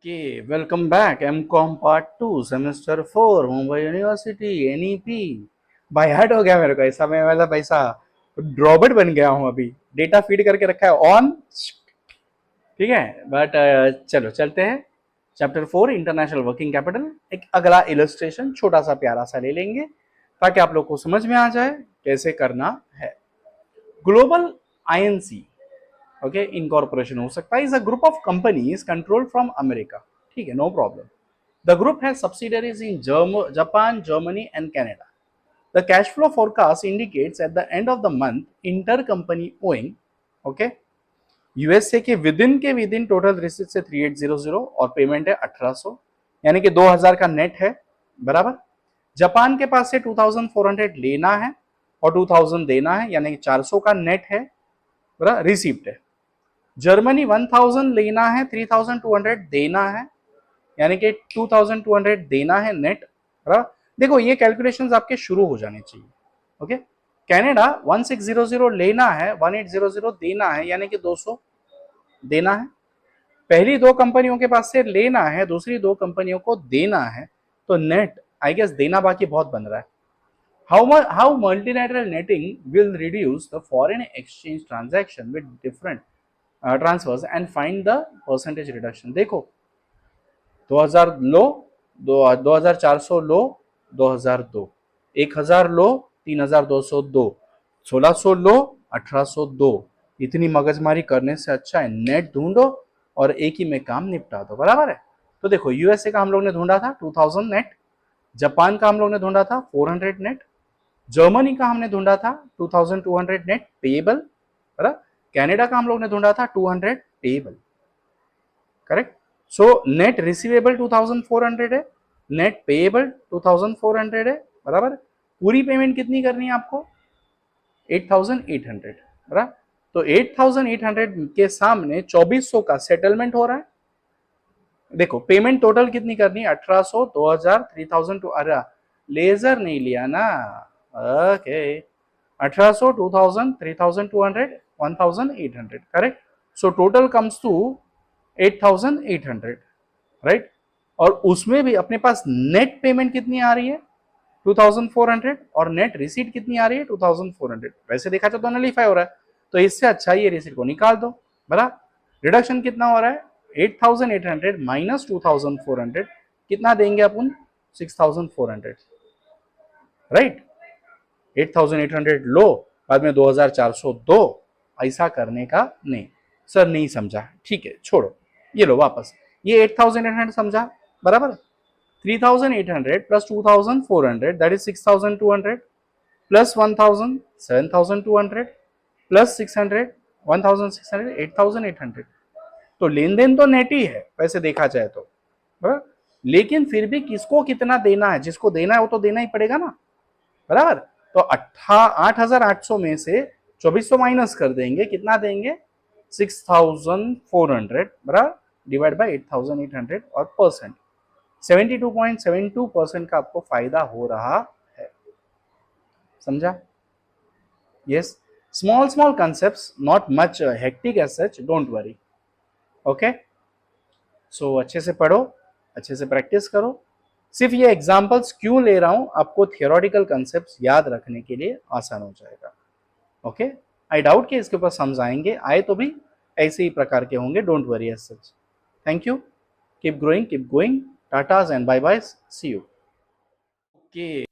Okay, welcome back. MCOM Part 2, Semester 4, Mumbai university, NEP। By heart हो गया मेरे को, ऐसा मैं वाला पैसा ड्रॉबट बन गया हूँ अभी। डेटा फीड करके रखा है ऑन, ठीक है। बट चलो चलते हैं। Chapter 4 international working capital. एक अगला इलस्ट्रेशन छोटा सा प्यारा सा ले लेंगे ताकि आप लोग को समझ में आ जाए कैसे करना है। ग्लोबल आईएनसी, ओके, इनकॉर्पोरेशन हो सकता है, is a group of companies controlled from America, ठीक है, no problem. The group has subsidiaries in Japan, Germany and Canada. The cash flow forecast indicates at the end of the month inter company owing, okay, USA के with in total receipt से 3800 और payment है 1800, यानी कि 2000 का net है, बराबर। Japan के पास से 2400 लेना है और 2000 देना है, यानी कि 400 का नेट है, बराबर, रिसीप्ट है। जर्मनी 1000 लेना है, 3200 देना है, यानी कि 2200 देना है नेट, बराबर। देखो ये कैलकुलेशंस आपके शुरू हो जाने चाहिए, ओके। कनाडा 1600 लेना है, 1800 देना है, यानी कि 200 देना है। पहली दो कंपनियों के पास से लेना है, दूसरी दो कंपनियों को देना है, तो नेट आई गेस देना बाकी बहुत बन रहा है। How multilateral netting will reduce the foreign exchange transaction with different transfers and find the percentage reduction. देखो 2000 लो, 2400 लो, 2002, 1000 लो, 3202, 1600 लो, 1802। इतनी मगजमारी करने से अच्छा है नेट ढूंढो और एक ही में काम निपटा दो, बराबर है। तो देखो यूएसए का हम लोग ने ढूंढा था 2000 नेट, जापान का हम लोग ने ढूंढा था 400 नेट, जर्मनी का हमने ढूंढा था 2200 नेट पेएबल, बराबर। कनाडा का हम लोग ने ढूंढा था 200 payable, correct. So net receivable 2400 है, नेट पेएबल 2400 है, बराबर। पूरी पेमेंट कितनी करनी है आपको? 8800, बराबर। तो 8800 के सामने 2400 का सेटलमेंट हो रहा है। देखो पेमेंट टोटल कितनी करनी है? 1800, 2000, 3000 अरे लेजर नहीं लिया ना, okay. 1800, 2000, 3200, 1800, correct. So total comes to 8800, right. और उसमें भी अपने पास नेट पेमेंट कितनी आ रही है? 2400, और नेट रिसीट कितनी आ रही है? 2400। वैसे देखा जाए तो नलीफाई हो रहा है, तो इससे अच्छा ये रिसीट को निकाल दो, बराबर। रिडक्शन कितना हो रहा है? 8800 माइनस 2400, कितना देंगे अपन? 6400, राइट। 8800 लो, बाद में 2400 दो, ऐसा करने का नहीं। सर नहीं समझा, ठीक है छोड़ो, ये लो वापस। ये 8800 समझा, बराबर। 3800 plus 2400 that is 6200 plus 1000 7200 plus 600 1600 8800। तो लेन देन तो नेट ही है वैसे देखा जाए तो, बराबर। लेकिन फिर भी किसको कितना देना है? जिसको देना है वो तो देना ही पड़ेगा ना, बराबर। तो 8800 में से 2400 माइनस कर देंगे, कितना देंगे? 6400, बराबर, डिवाइड बाय 8800 और परसेंट 72.72% का आपको फायदा हो रहा है, समझा? Yes, small small concepts, not much hectic as such, don't worry, okay. So अच्छे से पढ़ो, अच्छे से प्रैक्टिस करो। सिर्फ ये एग्जांपल्स क्यों ले रहा हूं? आपको थियोरेटिकल कंसेप्ट्स याद रखने के लिए आसान हो जाएगा, ओके। आई डाउट कि इसके ऊपर समझ आएंगे, आए तो भी ऐसे ही प्रकार के होंगे, don't worry as such. Thank you, keep growing, keep going, tatas and bye bye, see you. Okay.